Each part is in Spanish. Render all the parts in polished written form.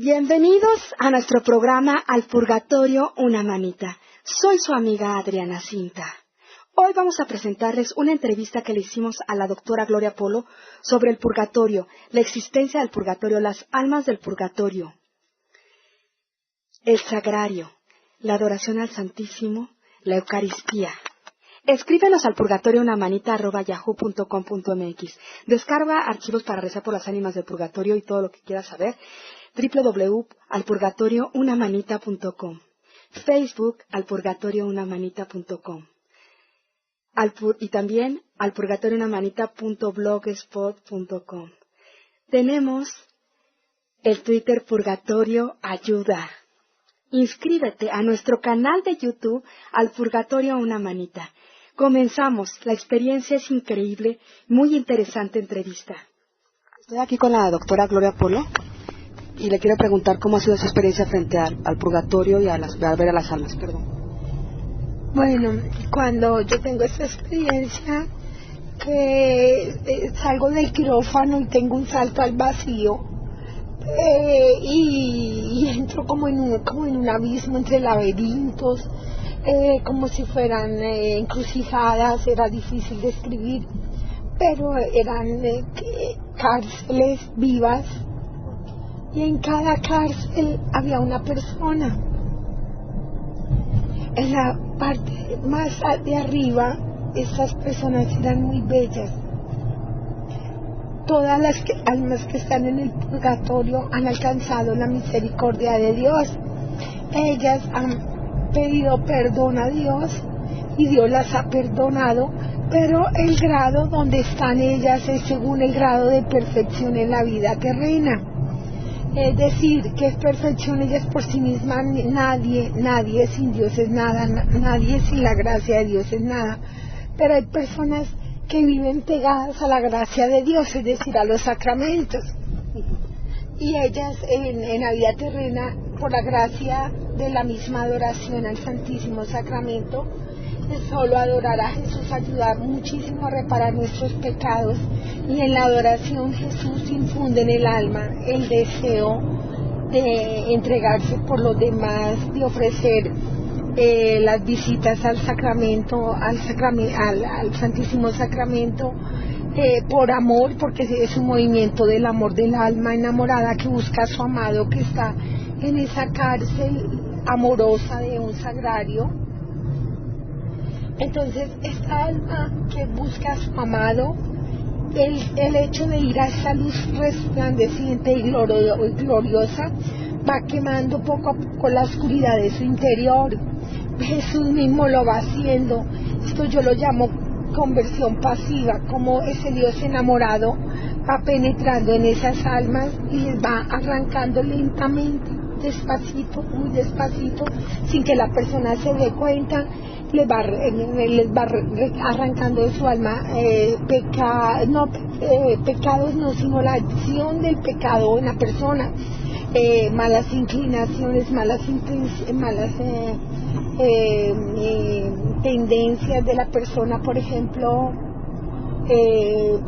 Bienvenidos a nuestro programa Al Purgatorio Una Manita. Soy su amiga Adriana Cinta. Hoy vamos a presentarles una entrevista que le hicimos a la doctora Gloria Polo sobre el purgatorio, la existencia del purgatorio, las almas del purgatorio, el sagrario, la adoración al Santísimo, la Eucaristía. Escríbenos al purgatorioUnamanita@yahoo.com.mx. Descarga archivos para rezar por las ánimas del purgatorio y todo lo que quieras saber. www.alpurgatoriounamanita.com. Facebook alpurgatoriounamanita.com. Y también alpurgatoriounamanita.blogspot.com. Tenemos el Twitter Purgatorio Ayuda. Inscríbete a nuestro canal de YouTube Al Purgatorio Una Manita. Comenzamos. La experiencia es increíble, muy interesante entrevista. Estoy aquí con la doctora Gloria Polo y le quiero preguntar cómo ha sido su experiencia frente al purgatorio y a ver a las almas. Perdón. Bueno, cuando yo tengo esta experiencia, que salgo del quirófano y tengo un salto al vacío, y entro como en un abismo entre laberintos, como si fueran encrucijadas. Era difícil de describir, pero eran cárceles vivas, y en cada cárcel había una persona. En la parte más de arriba, estas personas eran muy bellas. Todas las almas que están en el purgatorio han alcanzado la misericordia de Dios. Ellas han pedido perdón a Dios y Dios las ha perdonado, pero el grado donde están ellas es según el grado de perfección en la vida terrena. Es decir, que es perfección ellas por sí mismas. Nadie sin Dios es nada, nadie sin la gracia de Dios es nada. Pero hay personas que viven pegadas a la gracia de Dios, es decir, a los sacramentos. Y ellas en la vida terrena, por la gracia de la misma adoración al Santísimo Sacramento, es solo adorar a Jesús, ayudar muchísimo a reparar nuestros pecados, y en la adoración Jesús infunde en el alma el deseo de entregarse por los demás, de ofrecer las visitas al sacramento, al Santísimo Sacramento, por amor, porque es un movimiento del amor del alma enamorada que busca a su amado que está en esa cárcel amorosa de un sagrario. Entonces, esta alma que busca a su amado, el hecho de ir a esa luz resplandeciente y gloriosa, va quemando poco a poco la oscuridad de su interior. Jesús mismo lo va haciendo. Esto yo lo llamo conversión pasiva, como ese Dios enamorado va penetrando en esas almas y les va arrancando lentamente, despacito, muy despacito, sin que la persona se dé cuenta. Les va arrancando de su alma pecados, no, sino la acción del pecado en la persona, malas inclinaciones, malas tendencias de la persona. Por ejemplo,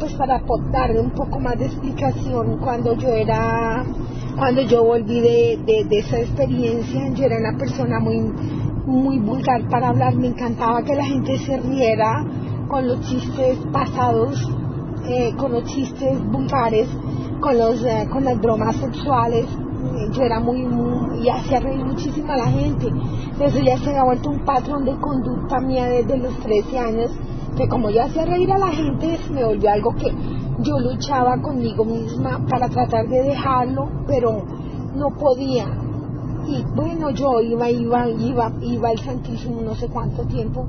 pues para darle un poco más de explicación, cuando yo volví de esa experiencia, yo era una persona muy vulgar para hablar. Me encantaba que la gente se riera con los chistes pasados, con los chistes vulgares, con las bromas sexuales. Yo era y hacía reír muchísimo a la gente. Eso ya se había vuelto un patrón de conducta mía desde los 13 años, que como yo hacía reír a la gente, me volvió algo que yo luchaba conmigo misma para tratar de dejarlo, pero no podía. Y bueno, yo iba al Santísimo no sé cuánto tiempo,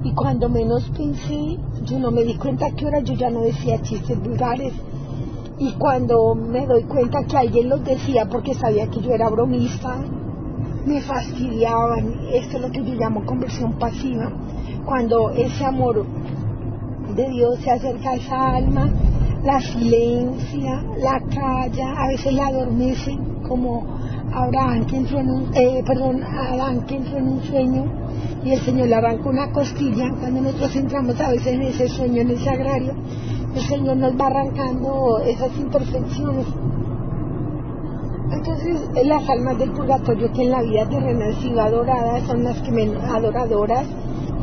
y cuando menos pensé, yo no me di cuenta a qué hora yo ya no decía chistes vulgares. Y cuando me doy cuenta que alguien los decía porque sabía que yo era bromista, me fastidiaban. Esto es lo que yo llamo conversión pasiva. Cuando ese amor de Dios se acerca a esa alma, la silencia, la calla, a veces la adormece, como Adán que entró en un sueño y el Señor le arranca una costilla. Cuando nosotros entramos a veces en ese sueño, en el sagrario, el Señor nos va arrancando esas imperfecciones. Entonces las almas del purgatorio que en la vida terrena han sido adoradas son las que menos adoradoras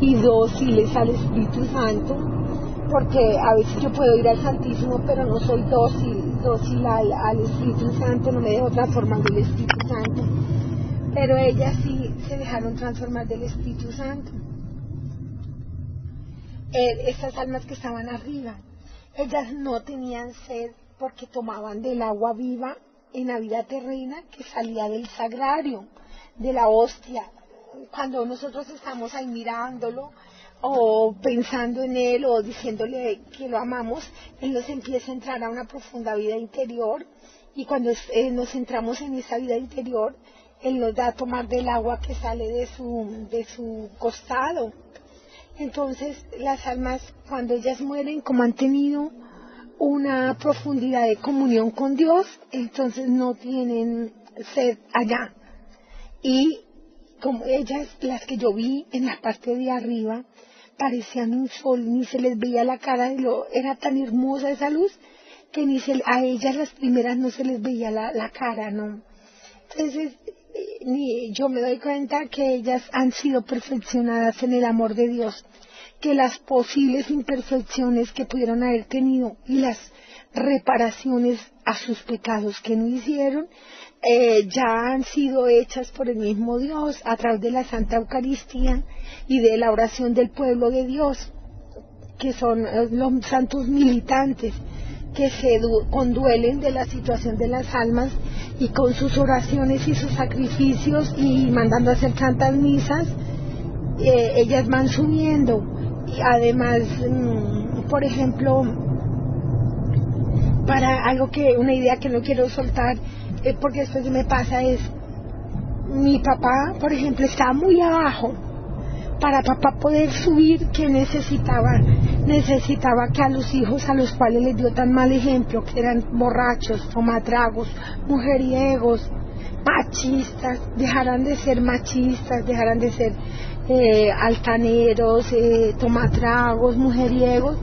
y dóciles al Espíritu Santo, porque a veces yo puedo ir al Santísimo pero no soy dócil al Espíritu Santo, no me dejo transformar del Espíritu Santo, pero ellas sí se dejaron transformar del Espíritu Santo. Estas almas que estaban arriba, ellas no tenían sed porque tomaban del agua viva en la vida terrena que salía del sagrario, de la hostia. Cuando nosotros estamos ahí mirándolo o pensando en él o diciéndole que lo amamos, él nos empieza a entrar a una profunda vida interior, y cuando nos entramos en esa vida interior, él nos da a tomar del agua que sale de su costado. Entonces las almas, cuando ellas mueren, como han tenido una profundidad de comunión con Dios, entonces no tienen sed allá. Y como ellas, las que yo vi en la parte de arriba, parecían un sol, ni se les veía la cara, era tan hermosa esa luz que a ellas las primeras no se les veía la cara, ¿no? Entonces yo me doy cuenta que ellas han sido perfeccionadas en el amor de Dios, que las posibles imperfecciones que pudieron haber tenido y las reparaciones a sus pecados que no hicieron ya han sido hechas por el mismo Dios a través de la Santa Eucaristía y de la oración del pueblo de Dios, que son los santos militantes que se conduelen de la situación de las almas, y con sus oraciones y sus sacrificios y mandando a hacer santas misas, ellas van subiendo. Y además, por ejemplo, una idea que no quiero soltar, porque después me pasa, es mi papá, por ejemplo, estaba muy abajo. Para papá poder subir, ¿qué necesitaba? Necesitaba que a los hijos a los cuales les dio tan mal ejemplo, que eran borrachos, tomatragos, mujeriegos, machistas, dejaran de ser machistas, dejaran de ser altaneros, tomatragos, mujeriegos,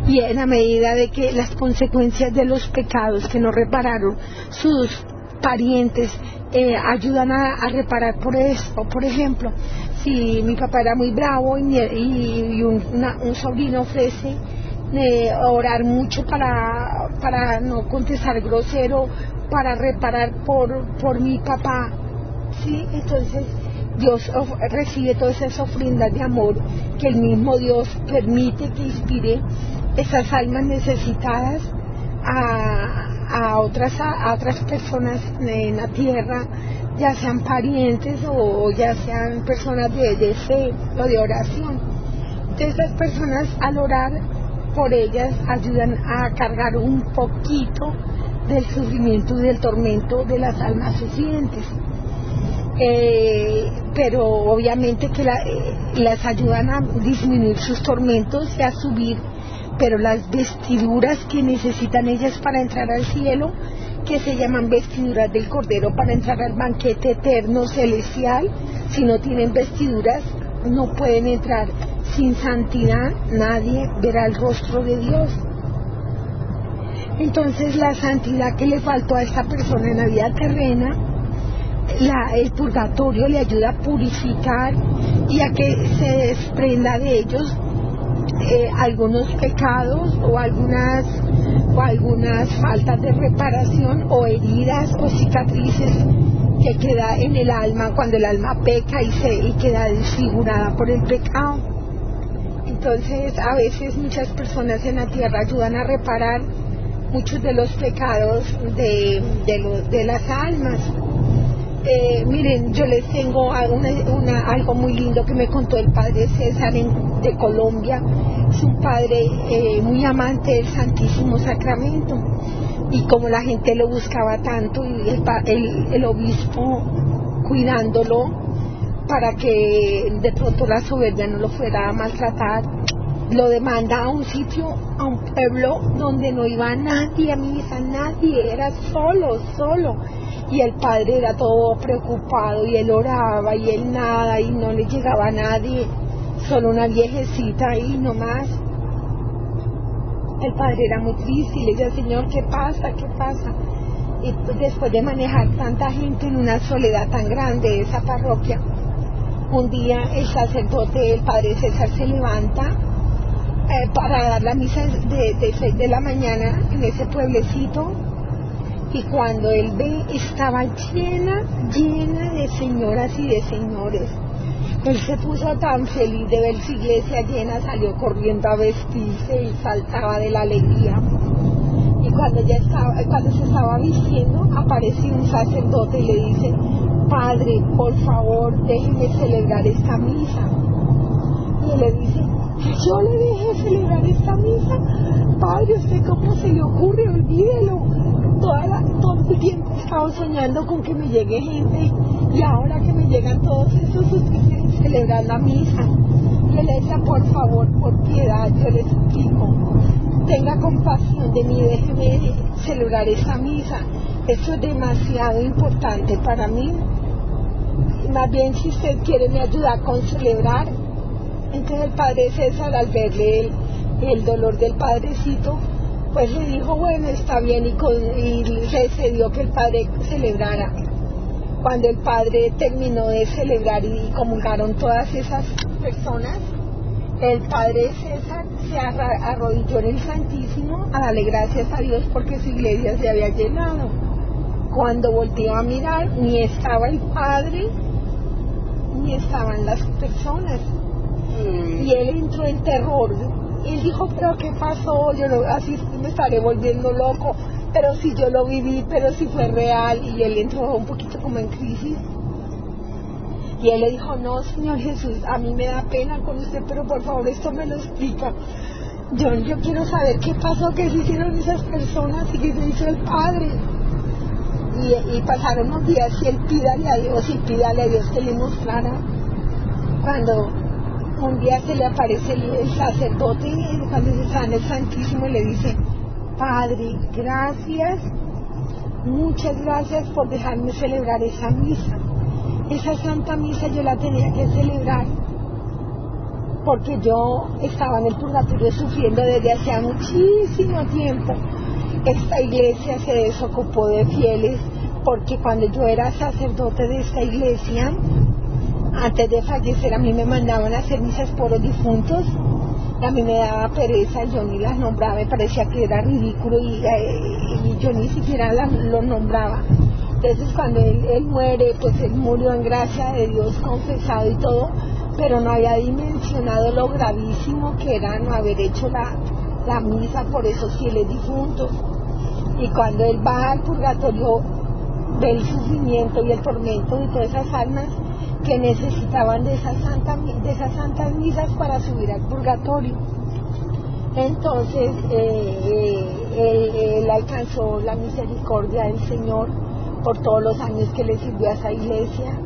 y en la medida de que las consecuencias de los pecados que no repararon sus parientes ayudan a reparar por esto. Por ejemplo, si mi papá era muy bravo y un sobrino ofrece orar mucho para no contestar grosero, para reparar por mi papá, ¿sí? Entonces Dios recibe todas esas ofrendas de amor que el mismo Dios permite que inspire esas almas necesitadas a otras personas en la tierra, ya sean parientes o ya sean personas de fe o de oración. Entonces las personas, al orar por ellas, ayudan a cargar un poquito del sufrimiento y del tormento de las almas sufrientes, pero obviamente que las ayudan a disminuir sus tormentos y a subir, pero las vestiduras que necesitan ellas para entrar al cielo, que se llaman vestiduras del Cordero, para entrar al banquete eterno celestial, si no tienen vestiduras no pueden entrar. Sin santidad nadie verá el rostro de Dios. Entonces la santidad que le faltó a esta persona en la vida terrena, el purgatorio le ayuda a purificar y a que se desprenda de ellos algunos pecados o algunas faltas de reparación o heridas o cicatrices que queda en el alma cuando el alma peca y queda desfigurada por el pecado. Entonces a veces muchas personas en la tierra ayudan a reparar muchos de los pecados de las almas. Miren, yo les tengo algo muy lindo que me contó el padre César de Colombia. Es un padre muy amante del Santísimo Sacramento, y como la gente lo buscaba tanto, y el obispo cuidándolo para que de pronto la soberbia no lo fuera a maltratar, lo demanda a un sitio, a un pueblo donde no iba nadie a misa, nadie, era solo, y el padre era todo preocupado, y él oraba, y él nada, y no le llegaba a nadie, solo una viejecita ahí nomás. El padre era muy triste y le decía: Señor, ¿qué pasa? Y después de manejar tanta gente en una soledad tan grande, esa parroquia, un día el sacerdote, el padre César, se levanta para dar la misa de 6 de la mañana en ese pueblecito, y cuando él ve, estaba llena de señoras y de señores. Él se puso tan feliz de ver su iglesia llena, salió corriendo a vestirse y saltaba de la alegría. Y cuando se estaba vistiendo, apareció un sacerdote y le dice: padre, por favor, déjeme celebrar esta misa. Y él le dice: yo le dejé celebrar esta misa. Padre, ¿usted cómo se le ocurre? Olvídelo. Todo el tiempo he estado soñando con que me llegue gente, y ahora que me llegan todos esos, usted quiere celebrar la misa. Y él le decía: por favor, por piedad, yo le suplico, tenga compasión de mí, déjeme celebrar esta misa. Eso es demasiado importante para mí. Más bien, si usted quiere me ayuda con celebrar. Entonces el padre César, al verle el dolor del padrecito, pues le dijo: bueno, está bien, y le cedió que el padre celebrara. Cuando el padre terminó de celebrar y comulgaron todas esas personas, el padre César se arrodilló en el Santísimo a darle gracias a Dios porque su iglesia se había llenado. Cuando volteó a mirar, ni estaba el padre, ni estaban las personas. Y él entró en terror. Él dijo: pero ¿qué pasó? Yo así me estaré volviendo loco, pero si yo lo viví, pero si fue real. Y él entró un poquito como en crisis. Y él le dijo: no, Señor Jesús, a mí me da pena con usted, pero por favor esto me lo explica. Yo quiero saber qué pasó, qué se hicieron esas personas y qué se hizo el padre. Y pasaron unos días y él pídale a Dios que le mostrara. Cuando un día se le aparece el sacerdote, cuando se está en el Santísimo, y le dice: padre, gracias, muchas gracias por dejarme celebrar esa misa. Esa santa misa yo la tenía que celebrar porque yo estaba en el purgatorio sufriendo desde hacía muchísimo tiempo. Esta iglesia se desocupó de fieles porque cuando yo era sacerdote de esta iglesia, antes de fallecer, a mí me mandaban a hacer misas por los difuntos, y a mí me daba pereza, yo ni las nombraba, me parecía que era ridículo, y yo ni siquiera lo nombraba. Entonces cuando él muere, pues él murió en gracia de Dios, confesado y todo, pero no había dimensionado lo gravísimo que era no haber hecho la misa por esos fieles difuntos. Y cuando él va al purgatorio, ve el sufrimiento y el tormento de todas esas almas que necesitaban de esas santas misas para subir al purgatorio. Entonces él alcanzó la misericordia del Señor por todos los años que le sirvió a esa iglesia,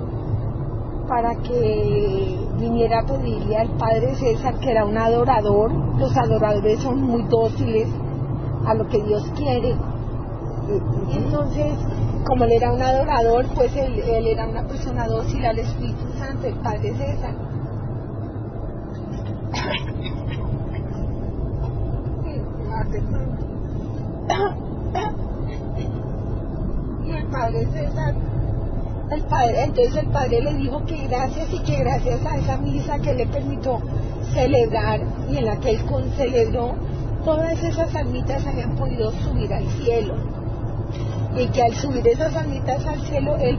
para que viniera a pedirle al padre César, que era un adorador. Los adoradores son muy dóciles a lo que Dios quiere. Entonces, como él era un adorador, pues él era una persona dócil al Espíritu Santo, el padre César. Y el padre César, entonces el padre le dijo que gracias, y que gracias a esa misa que le permitió celebrar y en la que él celebró, todas esas almitas habían podido subir al cielo, y que al subir esas almitas al cielo él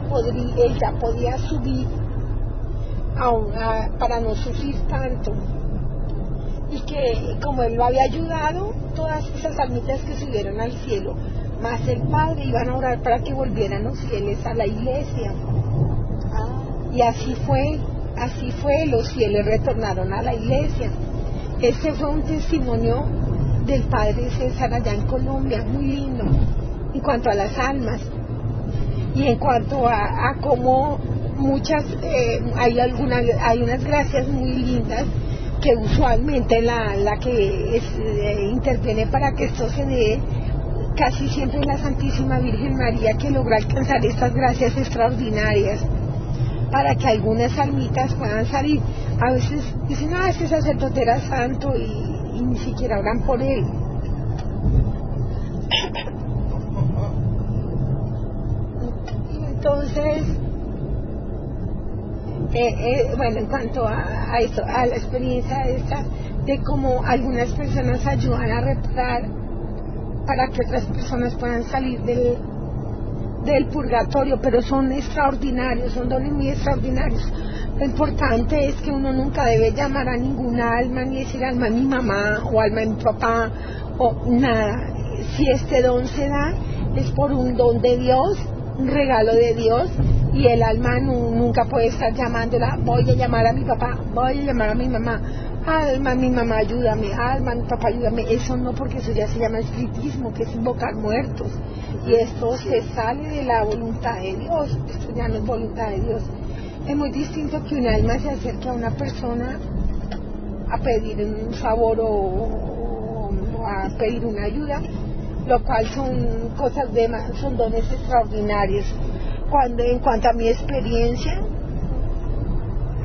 ya podía subir para no sufrir tanto, y que como él lo había ayudado, todas esas almitas que subieron al cielo más el padre iban a orar para que volvieran los fieles a la iglesia. Y así fue, los fieles retornaron a la iglesia. Este fue un testimonio del padre César allá en Colombia, muy lindo, en cuanto a las almas, y en cuanto a cómo muchas, hay unas gracias muy lindas que usualmente la que interviene para que esto se dé, casi siempre es la Santísima Virgen María, que logra alcanzar estas gracias extraordinarias para que algunas almitas puedan salir. A veces dicen: este sacerdote era santo, y ni siquiera oran por él. Entonces, bueno, en cuanto a eso, a la experiencia esta, de cómo algunas personas ayudan a reparar para que otras personas puedan salir del purgatorio, pero son extraordinarios, son dones muy extraordinarios. Lo importante es que uno nunca debe llamar a ninguna alma ni decir alma de mi mamá o alma de mi papá o nada. Si este don se da es por un don de Dios, un regalo de Dios, y el alma nunca puede estar llamándola, voy a llamar a mi papá, voy a llamar a mi mamá, alma mi mamá ayúdame, alma mi papá ayúdame. Eso no, porque eso ya se llama espiritismo, que es invocar muertos, y esto se sale de la voluntad de Dios, esto ya no es voluntad de Dios. Es muy distinto que un alma se acerque a una persona a pedir un favor o a pedir una ayuda, lo cual son cosas son dones extraordinarios. En cuanto a mi experiencia,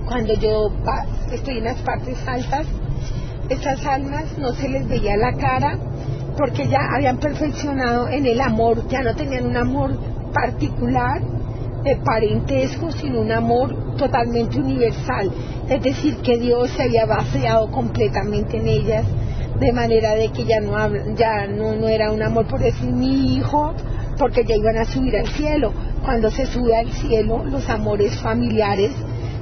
cuando yo estoy en las partes altas, estas almas no se les veía la cara porque ya habían perfeccionado en el amor, ya no tenían un amor particular de parentesco, sino un amor totalmente universal, es decir, que Dios se había vaciado completamente en ellas, de manera de que ya no era un amor por decir mi hijo, porque ya iban a subir al cielo. Cuando se sube al cielo, los amores familiares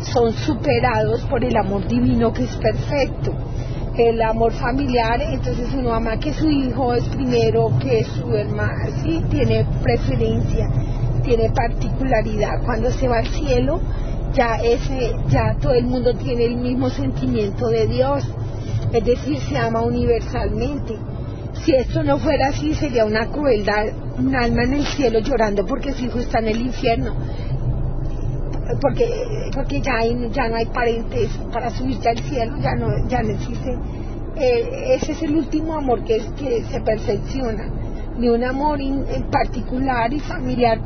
son superados por el amor divino, que es perfecto. El amor familiar, entonces uno ama que su hijo es primero que su hermano, sí, tiene preferencia, tiene particularidad. Cuando se va al cielo, ya todo el mundo tiene el mismo sentimiento de Dios, es decir, se ama universalmente. Si esto no fuera así, sería una crueldad, un alma en el cielo llorando porque su hijo está en el infierno, porque ya no hay parentes para subirse al cielo, ya no existe. Ese es el último amor que se perfecciona. Ni un amor en particular y familiar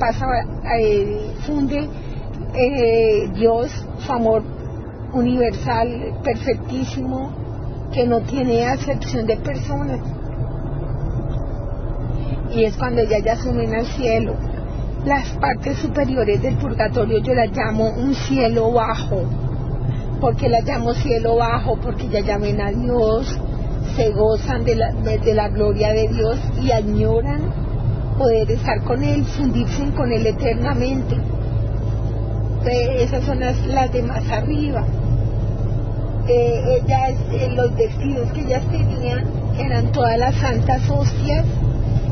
funde Dios, su amor universal, perfectísimo, que no tiene acepción de personas. Y es cuando ya suben al cielo. Las partes superiores del purgatorio yo las llamo un cielo bajo. ¿Por qué las llamo cielo bajo? Porque ya llaman a Dios, se gozan de la gloria de Dios y añoran poder estar con Él, fundirse con Él eternamente. Esas son las de más arriba. Los vestidos que ellas tenían eran todas las santas hostias.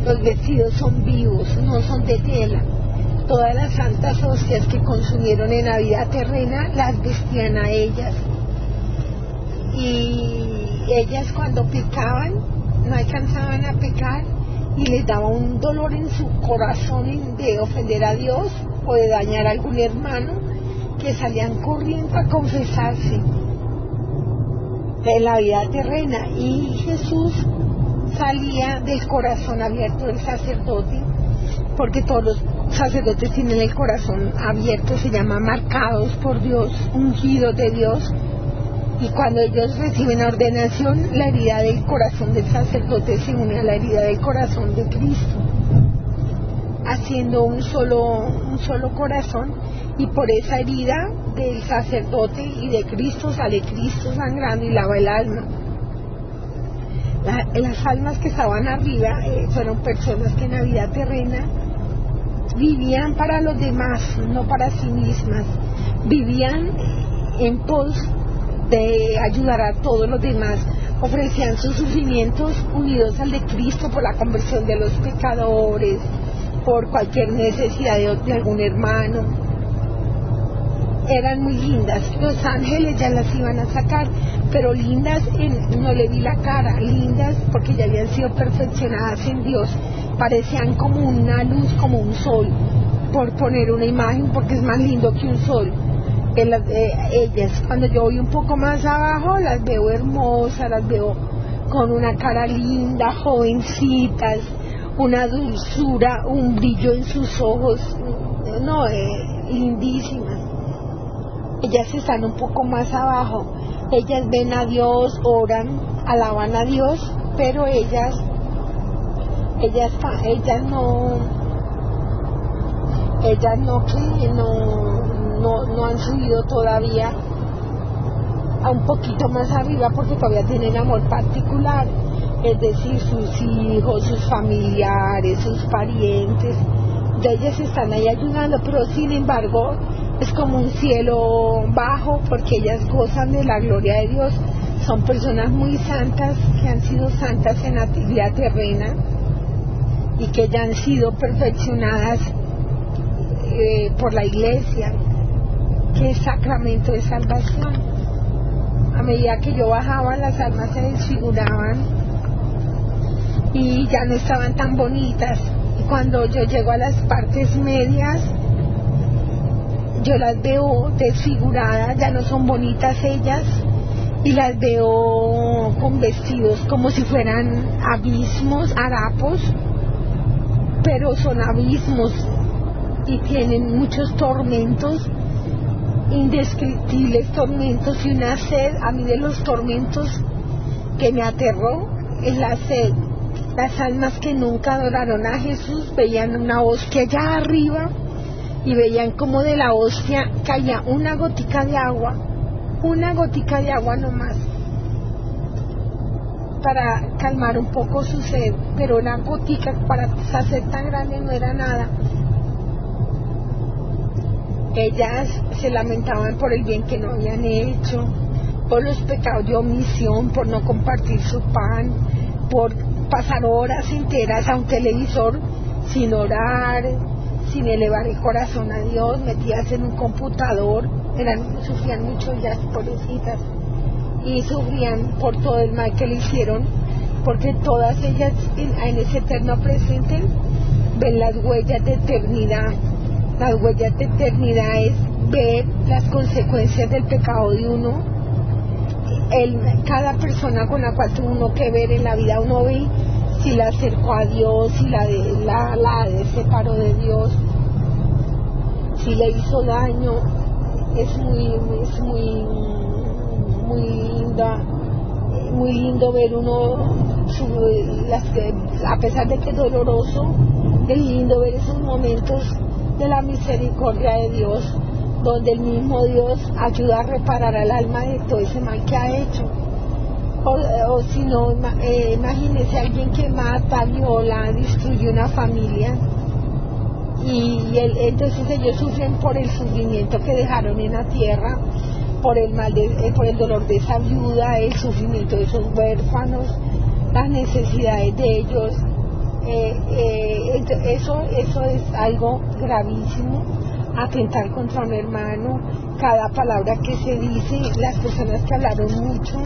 Los vestidos son vivos, no son de tela. Todas las santas hostias que consumieron en la vida terrena las vestían a ellas. Y ellas cuando pecaban, no alcanzaban a pecar y les daba un dolor en su corazón de ofender a Dios o de dañar a algún hermano, que salían corriendo a confesarse en la vida terrena. Y Jesús salía del corazón abierto del sacerdote, porque todos los sacerdotes tienen el corazón abierto, se llama marcados por Dios, ungidos de Dios, y cuando ellos reciben la ordenación, la herida del corazón del sacerdote se une a la herida del corazón de Cristo, haciendo un solo corazón, y por esa herida del sacerdote y de Cristo sale Cristo sangrando y lava el alma. Las almas que estaban arriba fueron personas que en la vida terrena vivían para los demás, no para sí mismas. Vivían en pos de ayudar a todos los demás. Ofrecían sus sufrimientos unidos al de Cristo por la conversión de los pecadores, por cualquier necesidad de algún hermano. Eran muy lindas. Los ángeles ya las iban a sacar, pero lindas, no le vi la cara, lindas porque ya habían sido perfeccionadas en Dios. Parecían como una luz, como un sol, por poner una imagen, porque es más lindo que un sol. Ellas, cuando yo voy un poco más abajo, las veo hermosas, las veo con una cara linda, jovencitas, una dulzura, un brillo en sus ojos, lindísimas. Ellas están un poco más abajo, ellas ven a Dios, oran, alaban a Dios, pero ellas no, Ellas no han subido todavía a un poquito más arriba porque todavía tienen amor particular, es decir, sus hijos, sus familiares, sus parientes, de ellas están ahí ayudando, pero sin embargo es como un cielo bajo porque ellas gozan de la gloria de Dios, son personas muy santas que han sido santas en la vida terrena y que ya han sido perfeccionadas por la iglesia, que es sacramento de salvación. A medida que yo bajaba, las almas se desfiguraban y ya no estaban tan bonitas. Y cuando yo llego a las partes medias, yo las veo desfiguradas, ya no son bonitas ellas, y las veo con vestidos como si fueran abismos, harapos, pero son abismos y tienen muchos tormentos, indescriptibles tormentos, y una sed. A mí de los tormentos que me aterró es la sed. Las almas que nunca adoraron a Jesús veían una hostia allá arriba y veían como de la hostia caía una gotica de agua nomás, para calmar un poco su sed, pero una gotica para esa sed tan grande no era nada. Ellas se lamentaban por el bien que no habían hecho, por los pecados de omisión, por no compartir su pan, por pasar horas enteras a un televisor sin orar, sin elevar el corazón a Dios, metidas en un computador. Sufrían mucho ellas, pobrecitas, y sufrían por todo el mal que le hicieron, porque todas ellas en ese eterno presente ven las huellas de eternidad. Las huellas de eternidad es ver las consecuencias del pecado de uno. Cada persona con la cual tuvo uno que ver en la vida, uno ve si la acercó a Dios, si la separó de Dios, si le hizo daño. Es muy lindo ver uno, a pesar de que es doloroso, es lindo ver esos momentos de la misericordia de Dios, donde el mismo Dios ayuda a reparar al alma de todo ese mal que ha hecho. O si no, imagínese a alguien que mata, viola, destruye una familia, y entonces ellos sufren por el sufrimiento que dejaron en la tierra, por el dolor de esa viuda, el sufrimiento de esos huérfanos, las necesidades de ellos. Eso es algo gravísimo, atentar contra un hermano. Cada palabra que se dice, las personas que hablaron mucho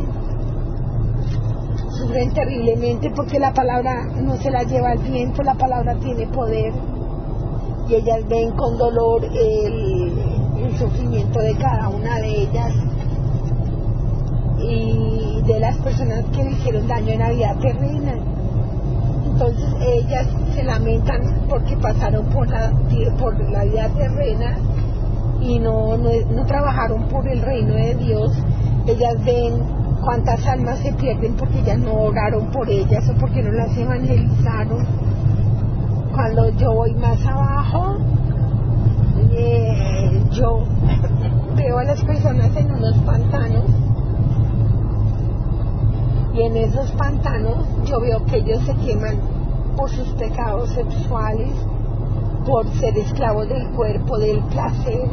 sufren terriblemente porque la palabra no se la lleva el viento, la palabra tiene poder, y ellas ven con dolor el sufrimiento de cada una de ellas y de las personas que le hicieron daño en la vida terrena. Entonces ellas se lamentan porque pasaron por la vida terrena y no trabajaron por el reino de Dios. Ellas ven cuántas almas se pierden porque ellas no oraron por ellas o porque no las evangelizaron. Cuando yo voy más abajo, yo veo a las personas en unos pantanos, y en esos pantanos yo veo que ellos se queman por sus pecados sexuales, por ser esclavos del cuerpo, del placer.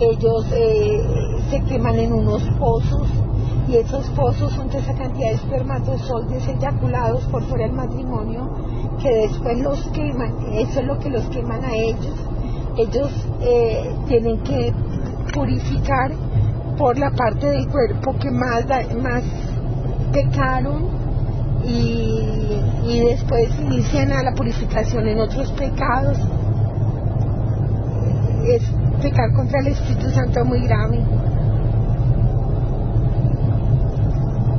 Ellos se queman en unos pozos, y esos pozos son de esa cantidad de espermatozoides eyaculados por fuera del matrimonio, que después los queman. Eso es lo que los queman a ellos. Ellos tienen que purificar por la parte del cuerpo que más pecaron, y después inician a la purificación en otros pecados. Es pecar contra el Espíritu Santo muy grave.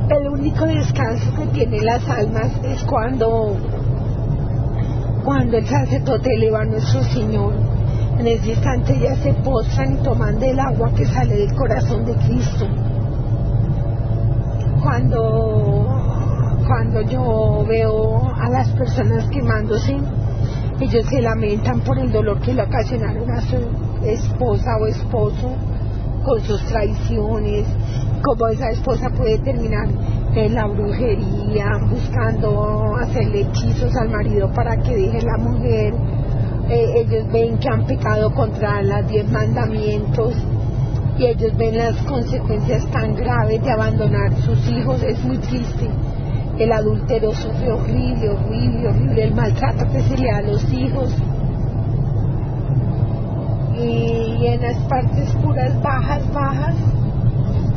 El único descanso que tienen las almas es cuando el sacerdote eleva a nuestro Señor. En ese instante ellas se postran y toman del agua que sale del corazón de Cristo. Cuando yo veo a las personas quemándose, Ellos se lamentan por el dolor que le ocasionaron a su esposa o esposo con sus traiciones, cómo esa esposa puede terminar en la brujería, buscando hacerle hechizos al marido para que deje la mujer. Ellos ven que han pecado contra los 10 mandamientos y ellos ven las consecuencias tan graves de abandonar sus hijos. Es muy triste. El adúltero sufre horrible, horrible, horrible el maltrato que se le da a los hijos. Y en las partes puras, bajas,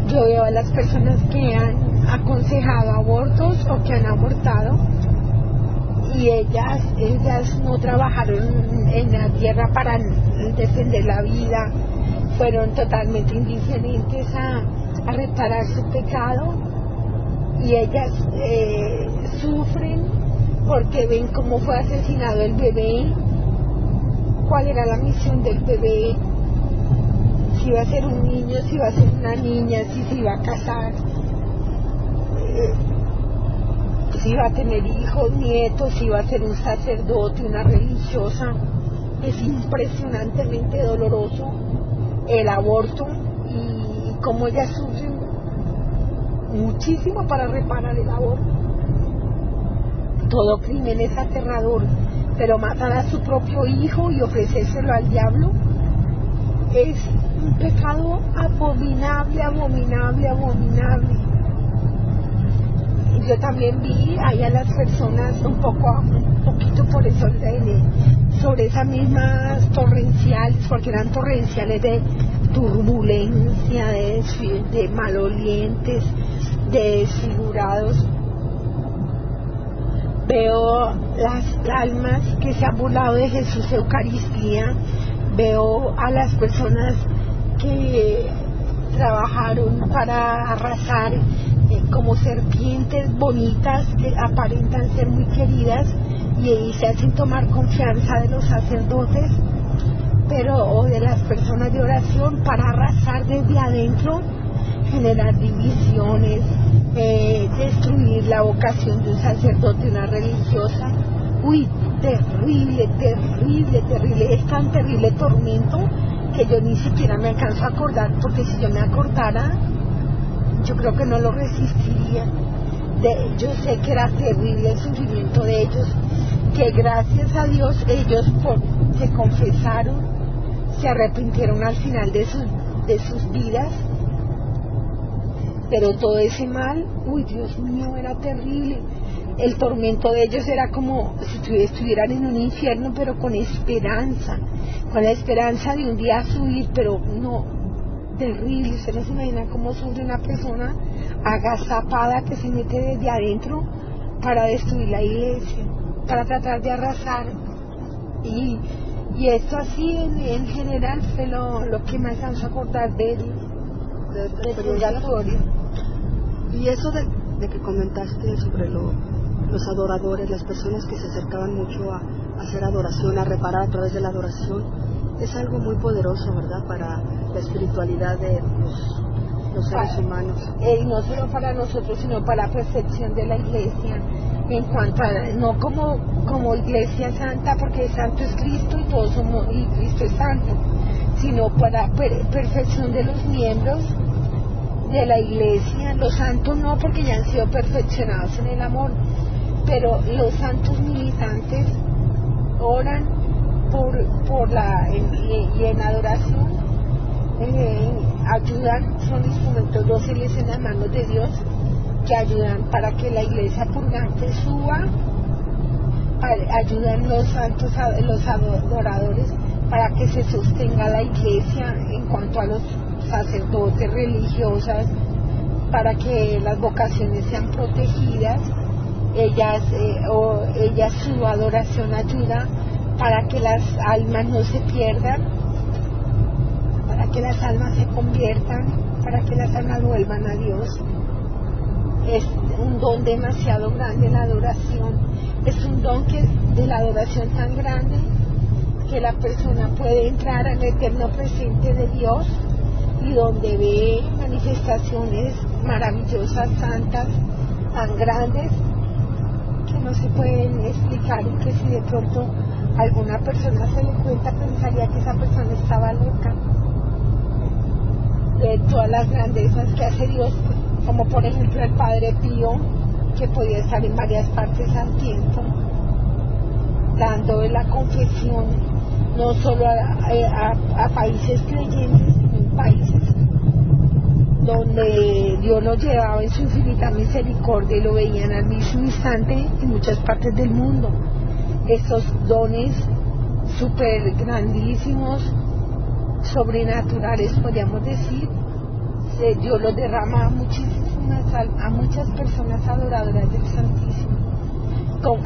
yo veo a las personas que han aconsejado abortos o que han abortado, y ellas no trabajaron en la tierra para defender la vida, fueron totalmente indiferentes a reparar su pecado, y ellas sufren porque ven cómo fue asesinado el bebé, cuál era la misión del bebé, si iba a ser un niño, si iba a ser una niña, si se iba a casar, si iba a tener hijos, nietos, si iba a ser un sacerdote, una religiosa. Es impresionantemente doloroso el aborto y cómo ellas sufren muchísimo para reparar el aborto. Todo crimen es aterrador, pero matar a su propio hijo y ofrecérselo al diablo es un pecado abominable, abominable, abominable. Yo también vi ahí a las personas un poquito por eso sobre esas mismas torrenciales, porque eran torrenciales de turbulencia, de malolientes, de desfigurados. Veo las almas que se han burlado de Jesús Eucaristía, veo a las personas que trabajaron para arrasar como serpientes bonitas que aparentan ser muy queridas y se hacen tomar confianza de los sacerdotes, o de las personas de oración, para arrasar desde adentro, generar divisiones, destruir la vocación de un sacerdote, una religiosa. Uy, terrible, terrible, terrible. Es tan terrible tormento que yo ni siquiera me alcanzo a acordar, porque si yo me acordara, yo creo que no lo resistiría. Yo sé que era terrible el sufrimiento de ellos, que gracias a Dios ellos se confesaron, se arrepintieron al final de sus vidas, pero todo ese mal, uy, Dios mío, era terrible. El tormento de ellos era como si estuvieran en un infierno, pero con la esperanza de un día subir, pero no, terrible. Usted no se imagina cómo sufre una persona agazapada que se mete desde adentro para destruir la iglesia, para tratar de arrasar. Y esto así en general fue lo que me alcanzó a acordar del purgatorio. Y eso de que comentaste sobre los adoradores, las personas que se acercaban mucho a hacer adoración, a reparar a través de la adoración, es algo muy poderoso, ¿verdad?, para la espiritualidad de los seres humanos. Y no solo para nosotros, sino para la perfección de la iglesia, en cuanto a, no como iglesia santa, porque santo es Cristo y Cristo es santo, sino para perfección de los miembros de la iglesia. Los santos no, porque ya han sido perfeccionados en el amor, pero los santos militantes oran y en adoración ayudan, son instrumentos dóciles en las manos de Dios, que ayudan para que la iglesia purgante suba, ayudan los santos, los adoradores, para que se sostenga la iglesia en cuanto a los sacerdotes, religiosas, para que las vocaciones sean protegidas. Ellas su adoración ayuda para que las almas no se pierdan, para que las almas se conviertan, para que las almas vuelvan a Dios. Es un don demasiado grande la adoración, es un don de la adoración tan grande que la persona puede entrar al eterno presente de Dios, y donde ve manifestaciones maravillosas, santas, tan grandes, que no se pueden explicar, y que si de pronto alguna persona se le cuenta, pensaría que esa persona estaba loca. De todas las grandezas que hace Dios, como por ejemplo el Padre Pío, que podía estar en varias partes al tiempo, dando la confesión, no solo a países creyentes, sino en países donde Dios lo llevaba en su infinita misericordia y lo veían al mismo instante en muchas partes del mundo. Estos dones súper grandísimos, sobrenaturales, podríamos decir, Dios los derrama a muchas personas adoradoras del Santísimo.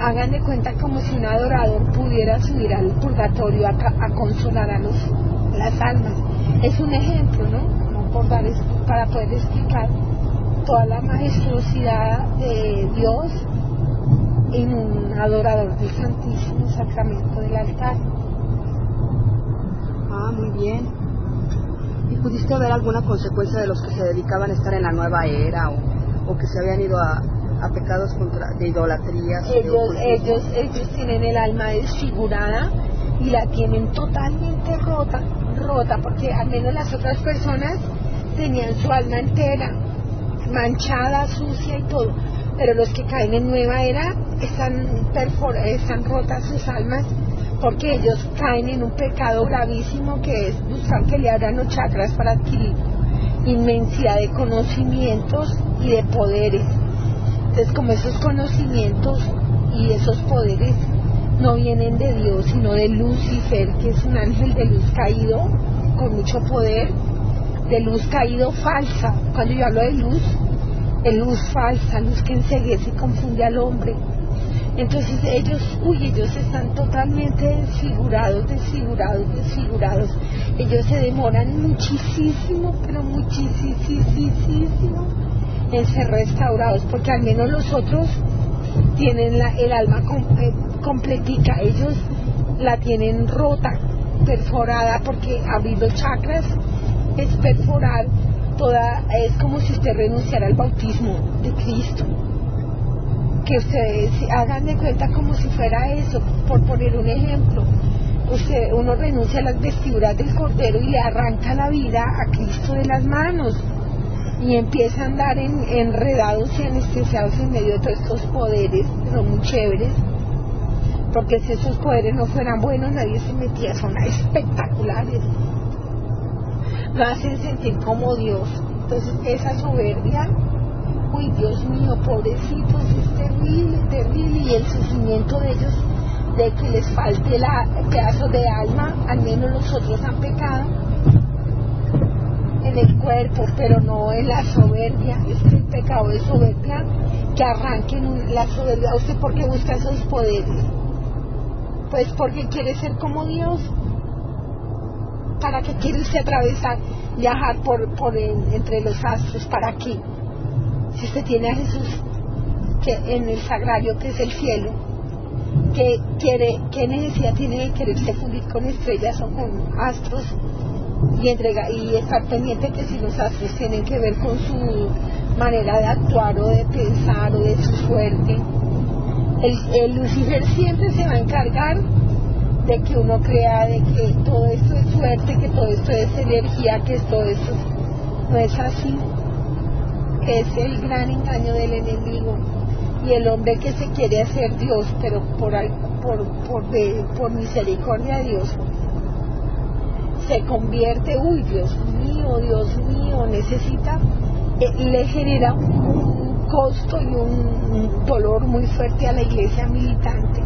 Hagan de cuenta como si un adorador pudiera subir al purgatorio a consolar a las almas. Es un ejemplo, ¿no? Para poder explicar toda la majestuosidad de Dios en un adorador del Santísimo Sacramento del altar. Muy bien. ¿Y pudiste ver alguna consecuencia de los que se dedicaban a estar en la nueva era o que se habían ido a pecados de idolatrías? Ellos tienen el alma desfigurada y la tienen totalmente rota, porque al menos las otras personas tenían su alma entera, manchada, sucia y todo, pero los que caen en nueva era están rotas sus almas, porque ellos caen en un pecado gravísimo que es buscar que le abran los chakras para adquirir inmensidad de conocimientos y de poderes. Entonces, como esos conocimientos y esos poderes no vienen de Dios, sino de Lucifer, que es un ángel de luz caído, con mucho poder, de luz caído falsa. Cuando yo hablo de luz, es luz falsa, luz que enceguece y confunde al hombre. Entonces ellos están totalmente desfigurados. Ellos se demoran muchísimo, pero muchísimo en ser restaurados, porque al menos los otros tienen el alma completica, ellos la tienen rota, perforada, porque abrir los chakras es perforar es como si usted renunciara al bautismo de Cristo. Que ustedes hagan de cuenta como si fuera eso, por poner un ejemplo. Uno renuncia a las vestiduras del Cordero y le arranca la vida a Cristo de las manos y empieza a andar enredados y anestesiados en medio de todos estos poderes, pero muy chéveres, porque si esos poderes no fueran buenos nadie se metía, son espectaculares, lo hacen sentir como Dios. Entonces esa soberbia, uy, Dios mío, pobrecitos, es terrible, y el sufrimiento de ellos, de que les falte pedazos de alma, al menos los otros han pecado en el cuerpo, pero no en la soberbia. Es el pecado de soberbia, que arranquen la soberbia. ¿Usted por qué busca esos poderes? Pues porque quiere ser como Dios. ¿Para qué quiere usted viajar entre los astros? ¿Para qué? Si usted tiene a Jesús en el sagrario, que es el cielo, ¿qué necesidad tiene de quererse fundir con estrellas o con astros y estar pendiente que si los astros tienen que ver con su manera de actuar o de pensar o de su suerte? El Lucifer siempre se va a encargar de que uno crea de que todo esto es suerte, que todo esto es energía, que todo esto no es así. Es el gran engaño del enemigo, y el hombre que se quiere hacer Dios, pero por misericordia de Dios se convierte, Dios mío, necesita, le genera un costo y un dolor muy fuerte a la iglesia militante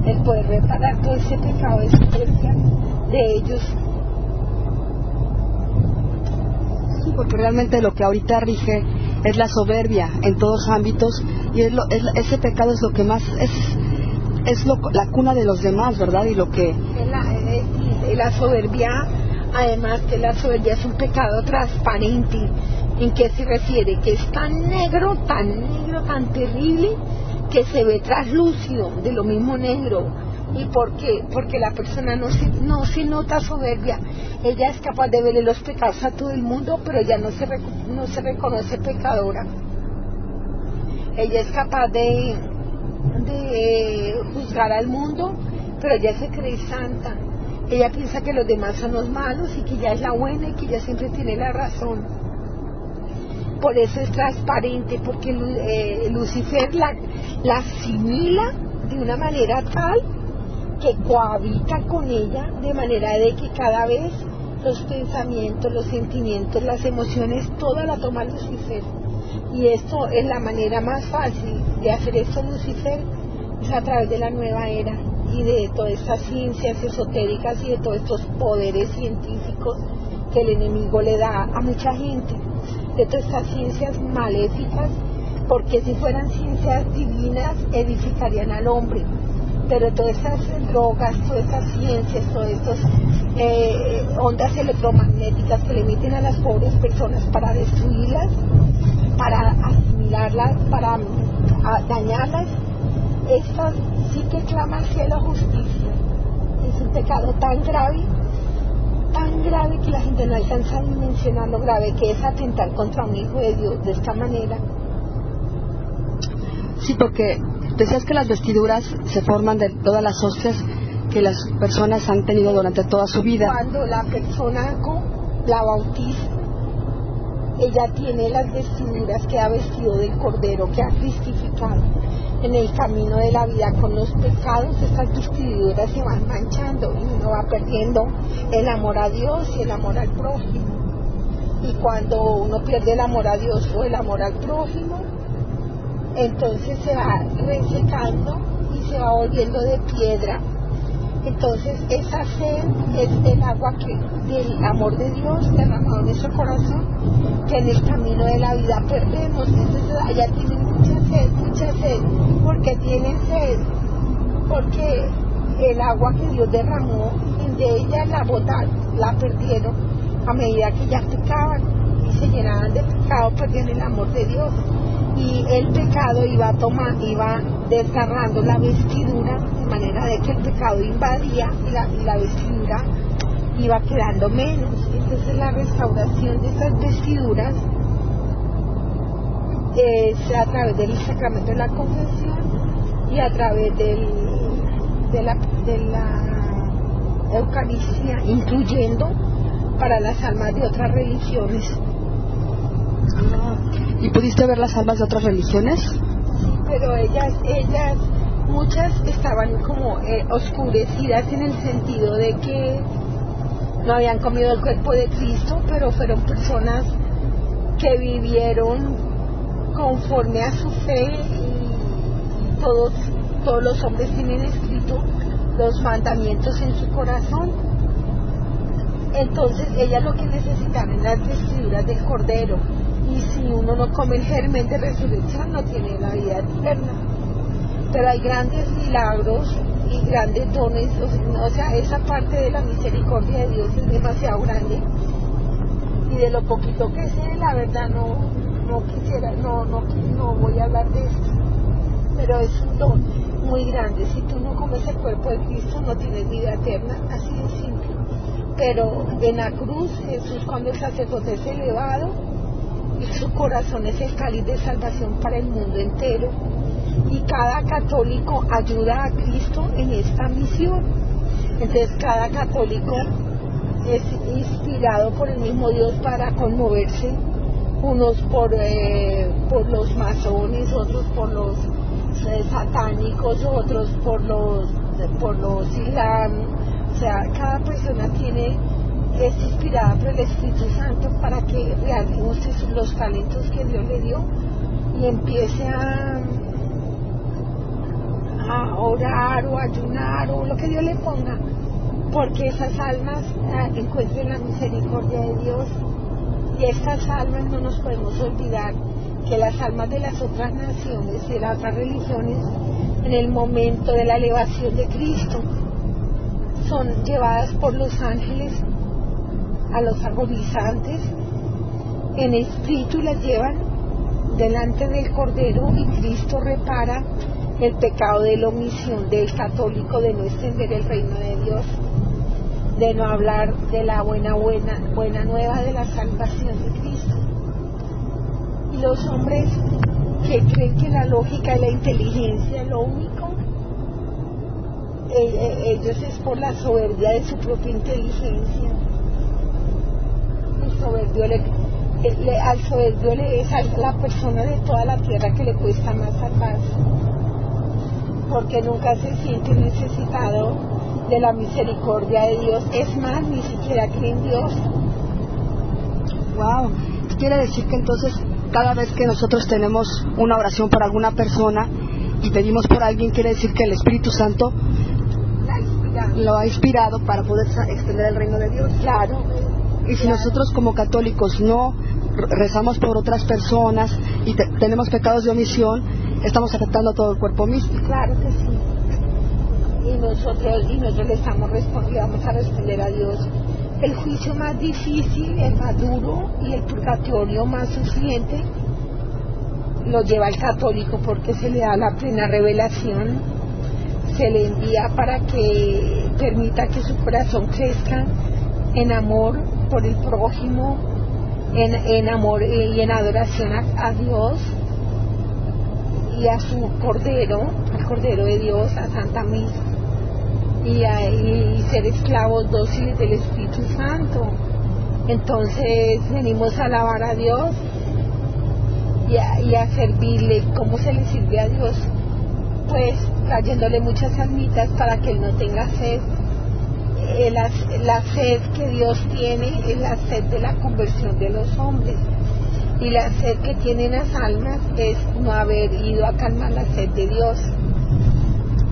el poder reparar todo ese pecado de soberbia de ellos. Sí, porque realmente lo que ahorita rige es la soberbia en todos ámbitos, y ese pecado es lo que más es la cuna de los demás, ¿verdad? Y lo que la soberbia, además que la soberbia es un pecado transparente. ¿En qué se refiere? Que es tan negro, tan terrible, que se ve traslúcido, de lo mismo negro. ¿Y por qué? Porque la persona no se nota soberbia. Ella es capaz de verle los pecados a todo el mundo, pero ella no se reconoce pecadora. Ella es capaz de juzgar al mundo, pero ella se cree santa. Ella piensa que los demás son los malos y que ella es la buena y que ella siempre tiene la razón. Por eso es transparente, porque Lucifer la asimila de una manera tal que cohabita con ella, de manera de que cada vez los pensamientos, los sentimientos, las emociones, toda la toma Lucifer. Y esto es la manera más fácil de hacer esto Lucifer, es a través de la nueva era y de todas estas ciencias esotéricas y de todos estos poderes científicos que el enemigo le da a mucha gente, de todas estas ciencias maléficas, porque si fueran ciencias divinas edificarían al hombre, pero todas estas drogas, todas estas ciencias, todas estas ondas electromagnéticas que le emiten a las pobres personas para destruirlas, para asimilarlas, para dañarlas, estas sí que clama al cielo justicia. Es un pecado tan grave que la gente no alcanza a dimensionar lo grave que es atentar contra un hijo de Dios de esta manera. Sí, porque decías que las vestiduras se forman de todas las hostias que las personas han tenido durante toda su vida. Cuando la persona la bautiza, ella tiene las vestiduras que ha vestido del Cordero, que ha cristificado. En el camino de la vida con los pecados, estas vestiduras se van manchando y uno va perdiendo el amor a Dios y el amor al prójimo. Y cuando uno pierde el amor a Dios o el amor al prójimo, entonces se va resecando y se va volviendo de piedra. Entonces esa sed es el agua del amor de Dios derramado en nuestro corazón, que en el camino de la vida perdemos. Entonces allá tienen mucha sed, porque tienen sed, porque el agua que Dios derramó de ella la perdieron a medida que ya pecaban y se llenaban de pecado, perdían el amor de Dios. Y el pecado iba desgarrando la vestidura, de manera de que el pecado invadía y la vestidura iba quedando menos. Entonces la restauración de estas vestiduras es a través del sacramento de la confesión y a través de la Eucaristía, incluyendo para las almas de otras religiones. ¿Y pudiste ver las almas de otras religiones? Sí, pero ellas muchas estaban como oscurecidas en el sentido de que no habían comido el cuerpo de Cristo, pero fueron personas que vivieron conforme a su fe y todos los hombres tienen escrito los mandamientos en su corazón. Entonces ellas lo que necesitan es las vestiduras del Cordero, y si uno no come el germen de resurrección no tiene la vida eterna. Pero hay grandes milagros y grandes dones, o sea, esa parte de la misericordia de Dios es demasiado grande, y de lo poquito que sé, la verdad no quisiera, no voy a hablar de esto, pero es un don muy grande. Si tú no comes el cuerpo de Cristo no tienes vida eterna, así de simple. Pero en la cruz Jesús, cuando el sacerdote es elevado, y su corazón es el cáliz de salvación para el mundo entero, y cada católico ayuda a Cristo en esta misión. Entonces cada católico es inspirado por el mismo Dios para conmoverse, unos por los masones, otros por los satánicos, otros por los islam. O sea, cada persona es inspirada por el Espíritu Santo para que realice los talentos que Dios le dio y empiece a orar o ayunar o lo que Dios le ponga, porque esas almas encuentren la misericordia de Dios. Y estas almas, no nos podemos olvidar que las almas de las otras naciones, de las otras religiones, en el momento de la elevación de Cristo, son llevadas por los ángeles a los agonizantes en espíritu, las llevan delante del Cordero, y Cristo repara el pecado de la omisión del católico, de no extender el reino de Dios, de no hablar de la buena nueva de la salvación de Cristo. Y los hombres que creen que la lógica y la inteligencia es lo único, ellos es por la soberbia de su propia inteligencia. El soberbio al soberbio es a la persona de toda la tierra que le cuesta más salvarse, porque nunca se siente necesitado de la misericordia de Dios. Es más, ni siquiera cree en Dios. Wow, quiere decir que entonces cada vez que nosotros tenemos una oración por alguna persona y pedimos por alguien, quiere decir que el Espíritu Santo lo ha inspirado para poder extender el reino de Dios. Claro. Y si nosotros como católicos no rezamos por otras personas y tenemos pecados de omisión, estamos afectando a todo el cuerpo místico. Claro que sí. Y nosotros le vamos a responder a Dios. El juicio más difícil, el más duro y el purgatorio más sufriente lo lleva el católico, porque se le da la plena revelación, se le envía para que permita que su corazón crezca en amor por el prójimo, en amor y en adoración a Dios y a su Cordero, al Cordero de Dios, a Santa Misa, y ser esclavos dóciles del Espíritu Santo. Entonces venimos a alabar a Dios y a servirle. ¿Cómo se le sirve a Dios? Pues trayéndole muchas almitas para que Él no tenga sed. La sed que Dios tiene es la sed de la conversión de los hombres, y la sed que tienen las almas es no haber ido a calmar la sed de Dios.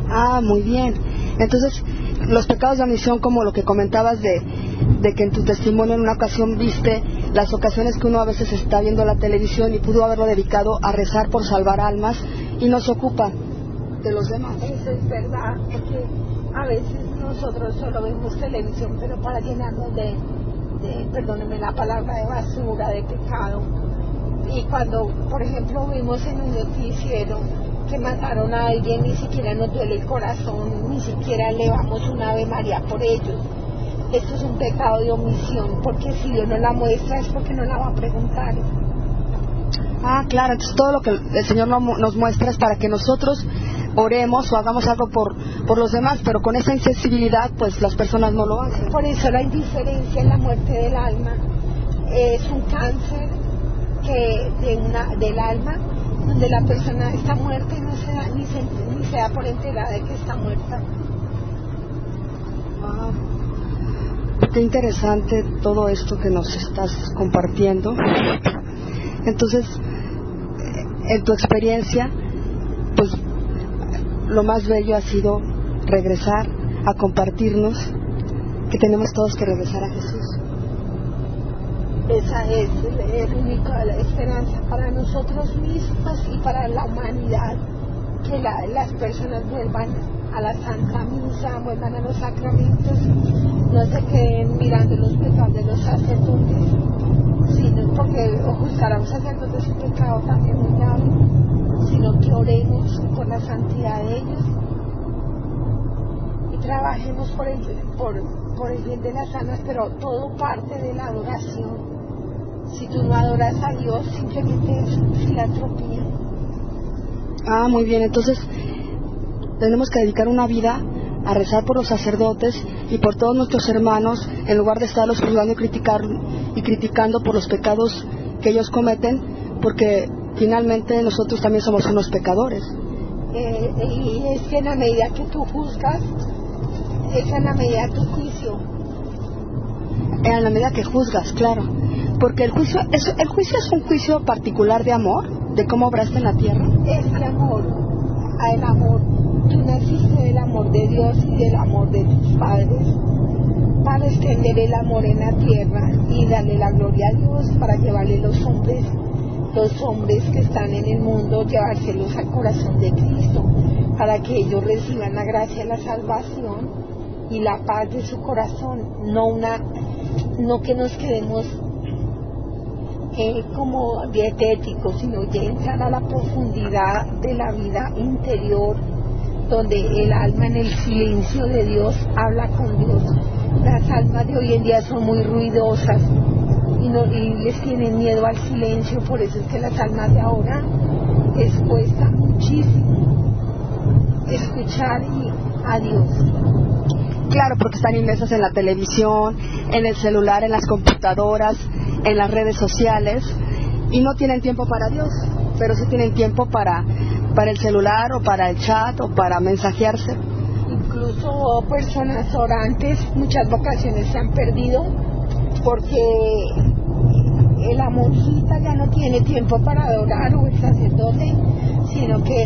Ah, muy bien. Entonces, los pecados de omisión, como lo que comentabas de que en tu testimonio en una ocasión viste las ocasiones que uno a veces está viendo la televisión y pudo haberlo dedicado a rezar por salvar almas y no se ocupa de los demás. Eso es verdad, porque a veces nosotros solo vemos televisión, pero para llenarnos de perdónenme la palabra, de basura, de pecado. Y cuando, por ejemplo, vimos en un noticiero que mataron a alguien, ni siquiera nos duele el corazón, ni siquiera elevamos un Ave María por ellos. Esto es un pecado de omisión, porque si Dios no la muestra es porque no la va a preguntar. Ah, claro, entonces todo lo que el Señor nos muestra es para que nosotros oremos o hagamos algo por los demás, pero con esa insensibilidad pues las personas no lo hacen. Por eso la indiferencia en la muerte del alma es un cáncer del alma, donde la persona está muerta y no se da ni se da por enterada de que está muerta. Wow. Qué interesante todo esto que nos estás compartiendo. Entonces, en tu experiencia, pues lo más bello ha sido regresar a compartirnos que tenemos todos que regresar a Jesús. Esa es la única esperanza para nosotros mismos y para la humanidad, que las personas vuelvan a la Santa Misa, vuelvan a los sacramentos, no se queden mirando los pecados de los sacerdotes, sino porque juzgar a un sacerdote es un pecado también muy grave, sino que oremos por la santidad de ellos y trabajemos por el bien de las almas, pero todo parte de la adoración. Si tú no adoras a Dios, simplemente es filantropía. Ah, muy bien, entonces tenemos que dedicar una vida a rezar por los sacerdotes y por todos nuestros hermanos, en lugar de estarlos juzgando y criticando por los pecados que ellos cometen, porque finalmente nosotros también somos unos pecadores. Y es que en la medida que tú juzgas, es en la medida de tu juicio. En la medida que juzgas, claro. Porque el juicio es un juicio particular de amor, de cómo obraste en la tierra. Es de amor, el amor. Tú naciste del amor de Dios y del amor de tus padres, para extender el amor en la tierra y darle la gloria a Dios, para llevarle los hombres que están en el mundo, llevárselos al corazón de Cristo, para que ellos reciban la gracia de la salvación y la paz de su corazón, no que nos quedemos como dietéticos, sino ya entrar a la profundidad de la vida interior, donde el alma en el silencio de Dios habla con Dios. Las almas de hoy en día son muy ruidosas y les tienen miedo al silencio, por eso es que las almas de ahora les cuesta muchísimo escuchar a Dios. Claro, porque están inmersas en la televisión, en el celular, en las computadoras, en las redes sociales, y no tienen tiempo para Dios, pero sí tienen tiempo para el celular, o para el chat, o para mensajearse. Incluso personas orantes, muchas vocaciones se han perdido porque la monjita ya no tiene tiempo para adorar, o el sacerdote, sino que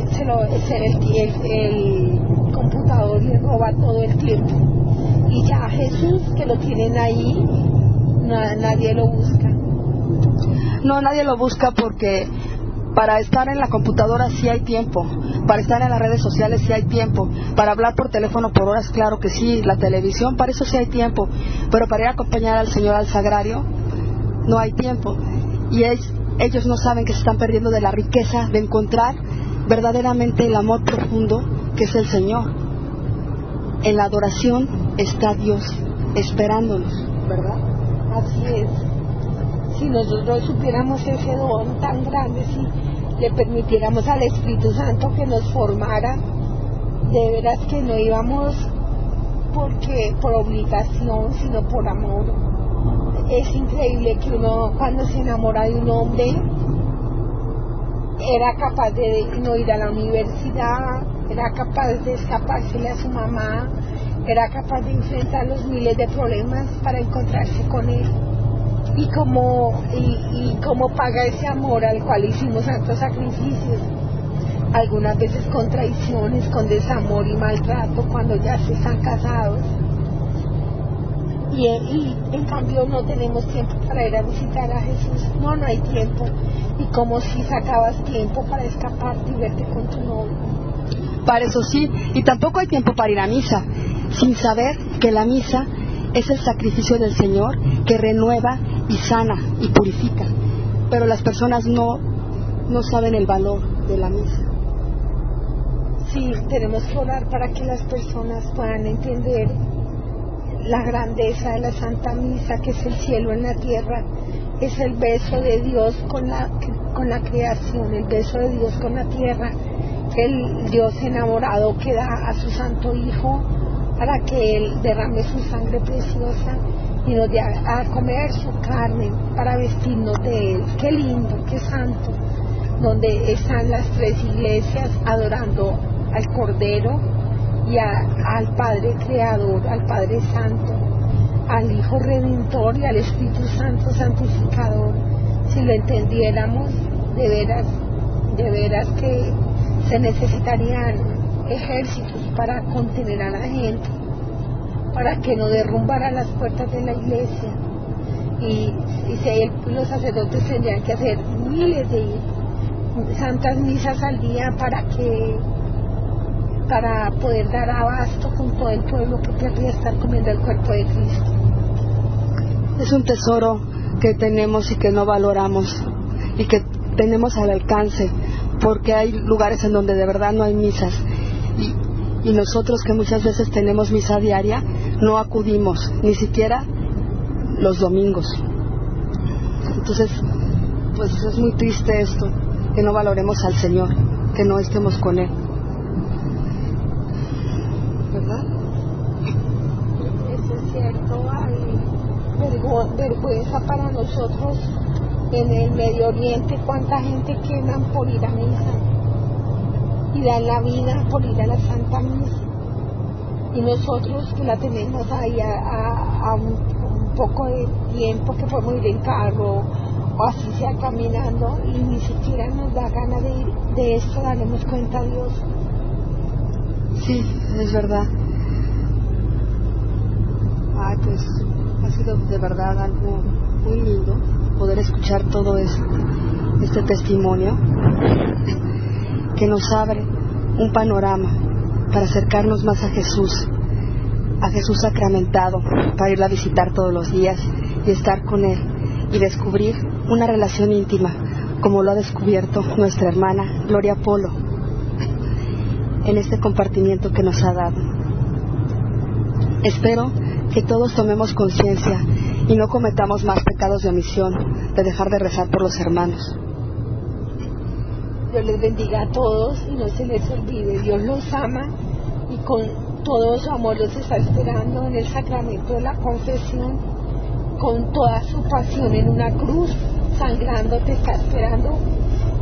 el computador le roba todo el tiempo. Y ya Jesús, que lo tienen ahí, nadie lo busca. No, nadie lo busca, porque para estar en la computadora sí hay tiempo, para estar en las redes sociales sí hay tiempo, para hablar por teléfono por horas, claro que sí, la televisión, para eso sí hay tiempo, pero para ir a acompañar al Señor al sagrario no hay tiempo. Y ellos no saben que se están perdiendo de la riqueza de encontrar verdaderamente el amor profundo que es el Señor. En la adoración está Dios esperándonos, ¿verdad? Así es. Si nosotros supiéramos ese don tan grande, si le permitiéramos al Espíritu Santo que nos formara, de veras que no íbamos por obligación, sino por amor. Es increíble que uno, cuando se enamora de un hombre, era capaz de no ir a la universidad, era capaz de escapársele a su mamá, era capaz de enfrentar los miles de problemas para encontrarse con él. Y como paga ese amor al cual hicimos tantos sacrificios, algunas veces con traiciones, con desamor y maltrato cuando ya se están casados. Y en cambio no tenemos tiempo para ir a visitar a Jesús. No hay tiempo. Y como si sacabas tiempo para escaparte y verte con tu novio. Para eso sí, y tampoco hay tiempo para ir a misa, sin saber que la misa es el sacrificio del Señor que renueva y sana y purifica. Pero las personas no saben el valor de la misa. Sí, tenemos que orar para que las personas puedan entender la grandeza de la Santa Misa, que es el cielo en la tierra, es el beso de Dios con la creación, el beso de Dios con la tierra, el Dios enamorado que da a su Santo Hijo para que Él derrame su sangre preciosa y nos dé a comer su carne para vestirnos de Él. Qué lindo, qué santo, donde están las tres iglesias adorando al Cordero y al Padre Creador, al Padre Santo, al Hijo Redentor y al Espíritu Santo Santificador. Si lo entendiéramos, de veras que se necesitarían ejércitos para contener a la gente, para que no derrumbara las puertas de la iglesia. Y los sacerdotes tendrían que hacer miles de santas misas al día para poder dar abasto con todo el pueblo que querría estar comiendo el cuerpo de Cristo. Es un tesoro que tenemos y que no valoramos y que tenemos al alcance, porque hay lugares en donde de verdad no hay misas y nosotros, que muchas veces tenemos misa diaria, no acudimos ni siquiera los domingos. Entonces, pues es muy triste esto, que no valoremos al Señor, que no estemos con Él, ¿verdad? Eso es cierto. Hay vergüenza para nosotros en el Medio Oriente, cuánta gente queman por ir a misa y dan la vida por ir a la Santa Misa, y nosotros que la tenemos ahí a un poco de tiempo, que podemos ir en carro o así sea caminando, y ni siquiera nos da gana de ir. De esto daremos cuenta a Dios. Sí, es verdad. Ay, pues ha sido de verdad algo muy lindo poder escuchar todo este testimonio que nos abre un panorama para acercarnos más a Jesús sacramentado, para irlo a visitar todos los días y estar con Él y descubrir una relación íntima, como lo ha descubierto nuestra hermana Gloria Polo en este compartimiento que nos ha dado. Espero que todos tomemos conciencia y no cometamos más pecados de omisión, de dejar de rezar por los hermanos. Dios les bendiga a todos y no se les olvide, Dios los ama, y con todo su amor los está esperando en el sacramento de la confesión, con toda su pasión en una cruz, sangrando te está esperando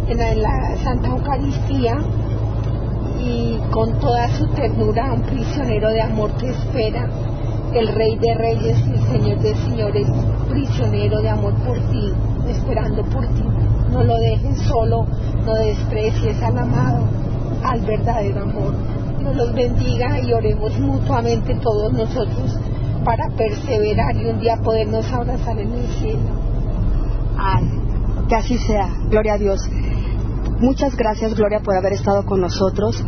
en la Santa Eucaristía, y con toda su ternura un prisionero de amor te espera, el Rey de Reyes y el Señor de Señores, prisionero de amor por ti, esperando por ti. No lo dejes solo, no desprecies al amado, al verdadero amor. Dios los bendiga y oremos mutuamente todos nosotros para perseverar y un día podernos abrazar en el cielo. Ay, que así sea, gloria a Dios. Muchas gracias, Gloria, por haber estado con nosotros.